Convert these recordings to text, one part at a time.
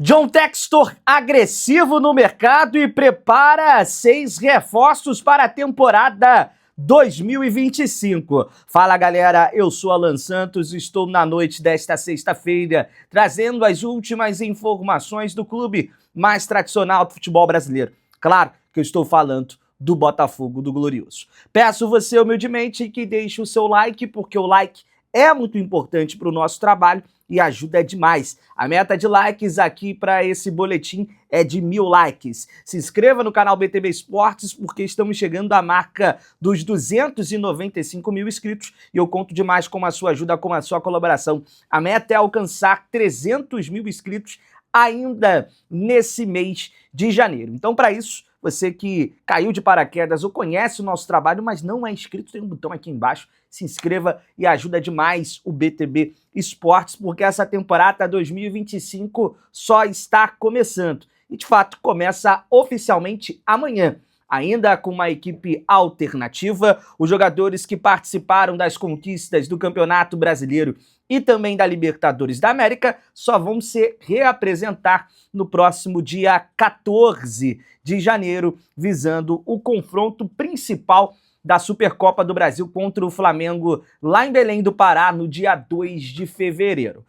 John Textor agressivo no mercado e prepara 6 reforços para a temporada 2025. Fala galera, eu sou Alan Santos e estou na noite desta sexta-feira trazendo as últimas informações do clube mais tradicional do futebol brasileiro. Claro que eu estou falando do Botafogo do Glorioso. Peço você humildemente que deixe o seu like, porque o like é muito importante para o nosso trabalho e ajuda demais. A meta de likes aqui para esse boletim é de 1000 likes. Se inscreva no canal BTB Esportes, porque estamos chegando à marca dos 295 mil inscritos e eu conto demais com a sua ajuda, com a sua colaboração. A meta é alcançar 300 mil inscritos ainda nesse mês de janeiro. Então, para isso, você que caiu de paraquedas ou conhece o nosso trabalho, mas não é inscrito, tem um botão aqui embaixo, se inscreva e ajuda demais o BTB Esportes, porque essa temporada 2025 só está começando. E, de fato, começa oficialmente amanhã. Ainda com uma equipe alternativa, os jogadores que participaram das conquistas do Campeonato Brasileiro e também da Libertadores da América só vão se reapresentar no próximo dia 14 de janeiro, visando o confronto principal da Supercopa do Brasil contra o Flamengo lá em Belém do Pará no dia 2 de fevereiro.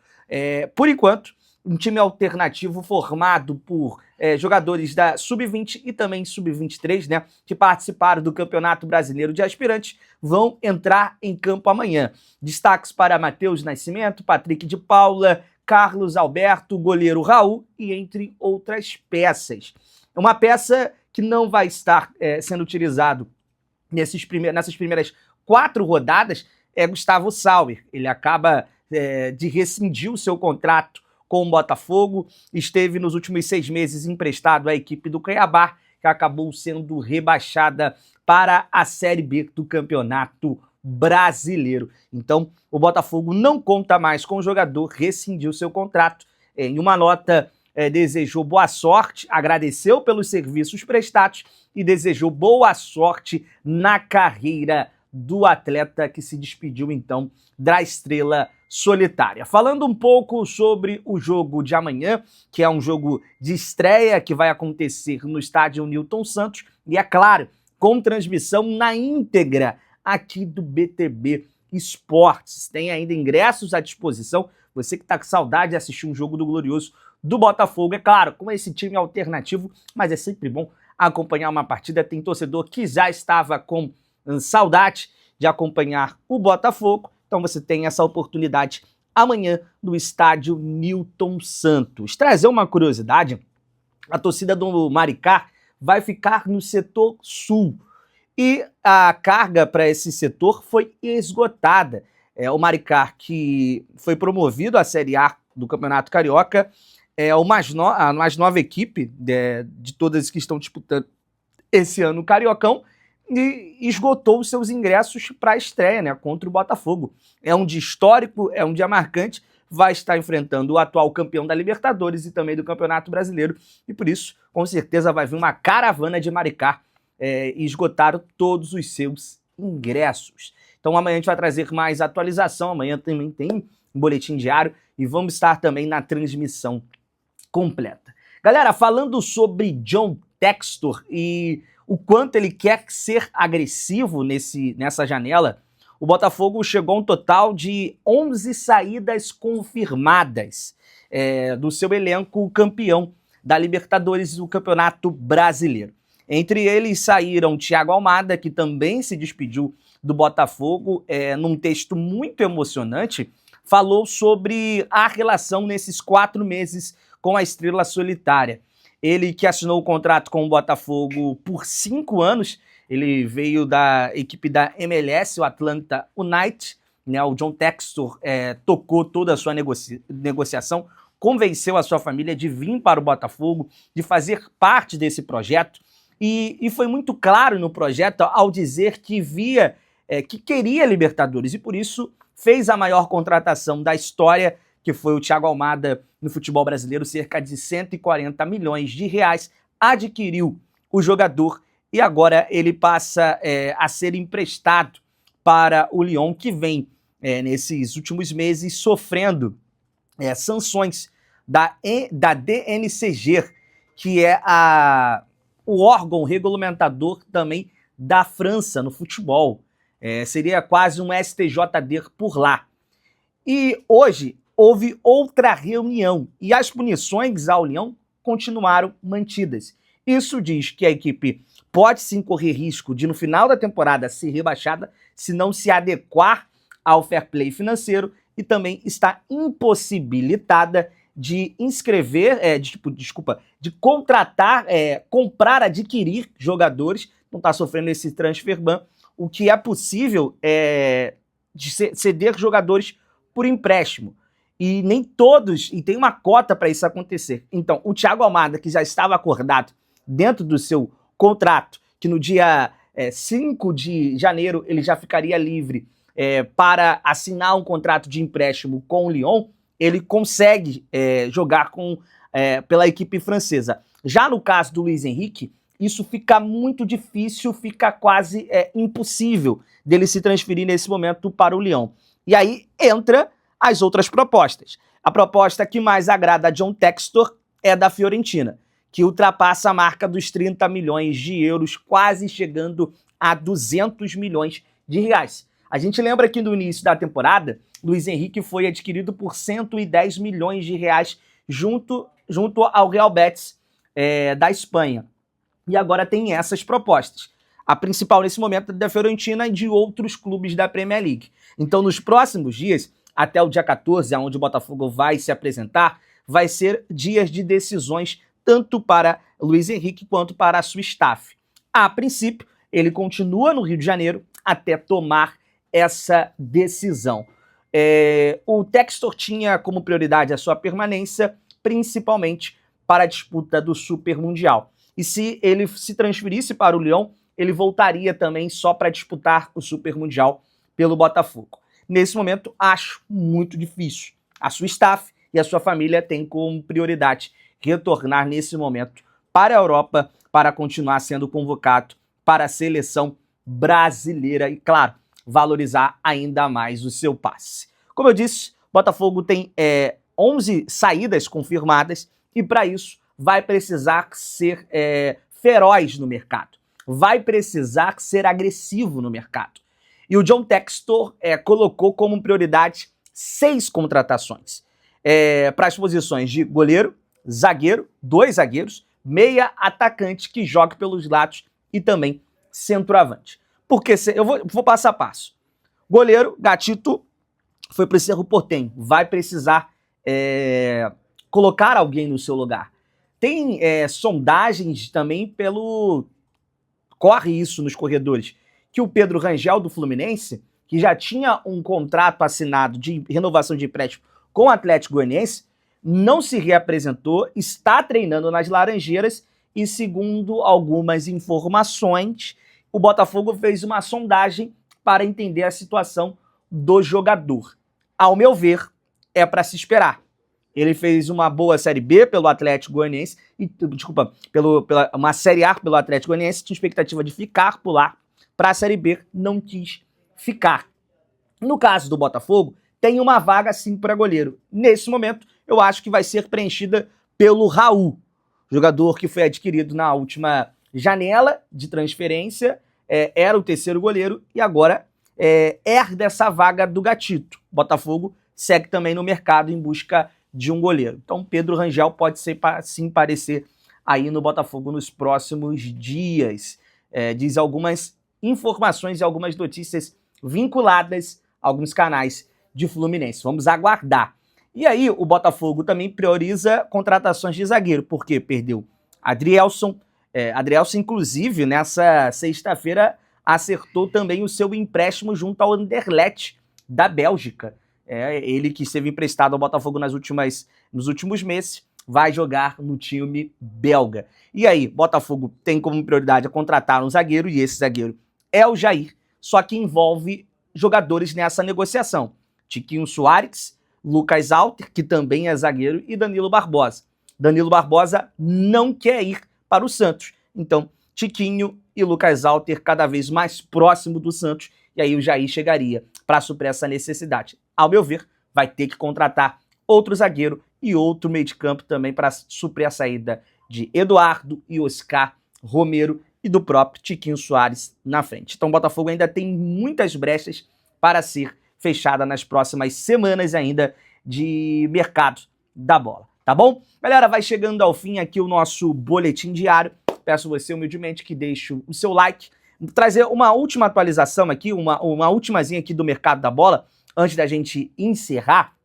Por enquanto, um time alternativo formado por jogadores da Sub-20 e também Sub-23, né, que participaram do Campeonato Brasileiro de Aspirantes, vão entrar em campo amanhã. Destaques para Matheus Nascimento, Patrick de Paula, Carlos Alberto, goleiro Raul e entre outras peças. Uma peça que não vai estar sendo utilizado nessas primeiras 4 rodadas é Gustavo Sauer. Ele acaba de rescindir o seu contrato com o Botafogo, esteve nos últimos 6 meses emprestado à equipe do Cuiabá, que acabou sendo rebaixada para a Série B do Campeonato Brasileiro. Então, o Botafogo não conta mais com o jogador, rescindiu seu contrato. Em uma nota, desejou boa sorte, agradeceu pelos serviços prestados e desejou boa sorte na carreira do atleta que se despediu, então, da Estrela Solitária. Falando um pouco sobre o jogo de amanhã, que é um jogo de estreia que vai acontecer no estádio Newton Santos, e é claro, com transmissão na íntegra aqui do BTB Esportes. Tem ainda ingressos à disposição. Você que está com saudade de assistir um jogo do Glorioso do Botafogo, é claro, com esse time alternativo, mas é sempre bom acompanhar uma partida. Tem torcedor que já estava com saudade de acompanhar o Botafogo, então você tem essa oportunidade amanhã no estádio Newton Santos. Trazer uma curiosidade, a torcida do Maricá vai ficar no setor sul e a carga para esse setor foi esgotada. O Maricá, que foi promovido à Série A do Campeonato Carioca, é a mais nova equipe de todas que estão disputando esse ano o Cariocão, e esgotou os seus ingressos para a estreia, né, contra o Botafogo. É um dia histórico, é um dia marcante, vai estar enfrentando o atual campeão da Libertadores e também do Campeonato Brasileiro, e por isso, com certeza, vai vir uma caravana de Maricá e esgotaram todos os seus ingressos. Então amanhã a gente vai trazer mais atualização, amanhã também tem um boletim diário e vamos estar também na transmissão completa. Galera, falando sobre John Textor e o quanto ele quer ser agressivo nessa janela, o Botafogo chegou a um total de 11 saídas confirmadas do seu elenco campeão da Libertadores do Campeonato Brasileiro. Entre eles saíram Thiago Almada, que também se despediu do Botafogo, num texto muito emocionante, falou sobre a relação nesses 4 meses com a Estrela Solitária. Ele que assinou o contrato com o Botafogo por 5 anos, ele veio da equipe da MLS, o Atlanta United, né? O John Textor tocou toda a sua negociação, convenceu a sua família de vir para o Botafogo, de fazer parte desse projeto, e foi muito claro no projeto ao dizer que que queria Libertadores, e por isso fez a maior contratação da história, que foi o Thiago Almada no futebol brasileiro, cerca de 140 milhões de reais, adquiriu o jogador e agora ele passa a ser emprestado para o Lyon, que vem nesses últimos meses sofrendo sanções da DNCG, que é o órgão regulamentador também da França no futebol. Seria quase um STJD por lá. E hoje houve outra reunião e as punições à União continuaram mantidas. Isso diz que a equipe pode sim correr risco de, no final da temporada, ser rebaixada se não se adequar ao fair play financeiro e também está impossibilitada de de contratar, comprar, adquirir jogadores, não está sofrendo esse transfer ban, o que é possível de ceder jogadores por empréstimo. E nem todos, e tem uma cota para isso acontecer. Então, o Thiago Almada, que já estava acordado dentro do seu contrato, que no dia 5 de janeiro ele já ficaria livre para assinar um contrato de empréstimo com o Lyon, ele consegue jogar pela equipe francesa. Já no caso do Luiz Henrique, isso fica muito difícil, fica quase impossível dele se transferir nesse momento para o Lyon. E aí entra as outras propostas. A proposta que mais agrada a John Textor é da Fiorentina, que ultrapassa a marca dos 30 milhões de euros, quase chegando a 200 milhões de reais. A gente lembra que no início da temporada, Luiz Henrique foi adquirido por 110 milhões de reais junto ao Real Betis da Espanha. E agora tem essas propostas. A principal nesse momento é da Fiorentina e de outros clubes da Premier League. Então, nos próximos dias, até o dia 14, onde o Botafogo vai se apresentar, vai ser dias de decisões tanto para Luiz Henrique quanto para a sua staff. A princípio, ele continua no Rio de Janeiro até tomar essa decisão. O Textor tinha como prioridade a sua permanência, principalmente para a disputa do Super Mundial. E se ele se transferisse para o Lyon, ele voltaria também só para disputar o Super Mundial pelo Botafogo. Nesse momento, acho muito difícil. A sua staff e a sua família têm como prioridade retornar nesse momento para a Europa para continuar sendo convocado para a seleção brasileira e, claro, valorizar ainda mais o seu passe. Como eu disse, o Botafogo tem 11 saídas confirmadas e, para isso, vai precisar ser feroz no mercado. Vai precisar ser agressivo no mercado. E o John Textor colocou como prioridade 6 contratações para as posições de goleiro, zagueiro, 2 zagueiros, meia, atacante que jogue pelos lados e também centroavante. Porque eu vou passo a passo. Goleiro, Gatito foi para o Cerro Porteño. Vai precisar colocar alguém no seu lugar. Tem sondagens também corre isso nos corredores, que o Pedro Rangel do Fluminense, que já tinha um contrato assinado de renovação de empréstimo com o Atlético Goianiense, não se reapresentou, está treinando nas Laranjeiras e, segundo algumas informações, o Botafogo fez uma sondagem para entender a situação do jogador. Ao meu ver, é para se esperar. Ele fez uma boa Série B pelo Atlético Goianiense, uma Série A pelo Atlético Goianiense, tinha expectativa de ficar por lá, para a Série B não quis ficar. No caso do Botafogo, tem uma vaga sim para goleiro. Nesse momento, eu acho que vai ser preenchida pelo Raul, jogador que foi adquirido na última janela de transferência, era o terceiro goleiro e agora herda essa vaga do Gatito. Botafogo segue também no mercado em busca de um goleiro. Então, Pedro Rangel pode sim aparecer aí no Botafogo nos próximos dias. Diz algumas informações e algumas notícias vinculadas a alguns canais de Fluminense. Vamos aguardar. E aí, o Botafogo também prioriza contratações de zagueiro, porque perdeu Adrielson. Adrielson, inclusive, nessa sexta-feira, acertou também o seu empréstimo junto ao Anderlecht da Bélgica. Ele que esteve emprestado ao Botafogo nos últimos meses, vai jogar no time belga. E aí, Botafogo tem como prioridade contratar um zagueiro, e esse zagueiro é o Jair, só que envolve jogadores nessa negociação. Tiquinho Soares, Lucas Alter, que também é zagueiro, e Danilo Barbosa. Danilo Barbosa não quer ir para o Santos. Então, Tiquinho e Lucas Alter cada vez mais próximo do Santos, e aí o Jair chegaria para suprir essa necessidade. Ao meu ver, vai ter que contratar outro zagueiro e outro meio de campo também para suprir a saída de Eduardo e Oscar Romero e do próprio Tiquinho Soares na frente. Então o Botafogo ainda tem muitas brechas para ser fechada nas próximas semanas ainda de mercado da bola, tá bom? Galera, vai chegando ao fim aqui o nosso boletim diário. Peço você humildemente que deixe o seu like. Vou trazer uma última atualização aqui, uma ultimazinha aqui do mercado da bola, antes da gente encerrar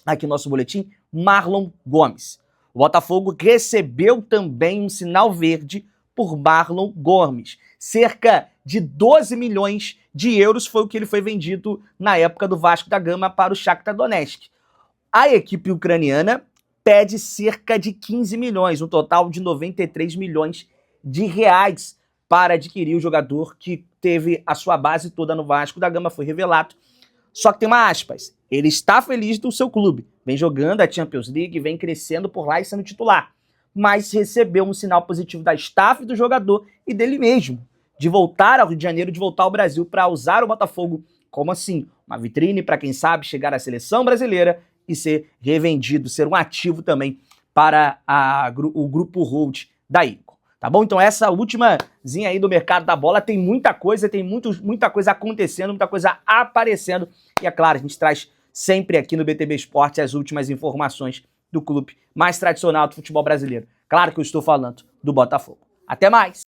aqui o nosso boletim. Marlon Gomes. O Botafogo recebeu também um sinal verde por Marlon Gomes. Cerca de 12 milhões de euros foi o que ele foi vendido na época do Vasco da Gama para o Shakhtar Donetsk. A equipe ucraniana pede cerca de 15 milhões, um total de 93 milhões de reais para adquirir o jogador que teve a sua base toda no Vasco da Gama, foi revelado. Só que tem uma aspas, ele está feliz do seu clube, vem jogando a Champions League, vem crescendo por lá e sendo titular, mas recebeu um sinal positivo da staff do jogador e dele mesmo, de voltar ao Rio de Janeiro, de voltar ao Brasil para usar o Botafogo como assim, uma vitrine para quem sabe chegar à seleção brasileira e ser revendido, ser um ativo também para o grupo Hold da Ilco. Tá bom? Então essa ultimazinha aí do mercado da bola tem muita coisa, tem muita coisa acontecendo, muita coisa aparecendo. E é claro, a gente traz sempre aqui no BTB Esporte as últimas informações do clube mais tradicional do futebol brasileiro. Claro que eu estou falando do Botafogo. Até mais!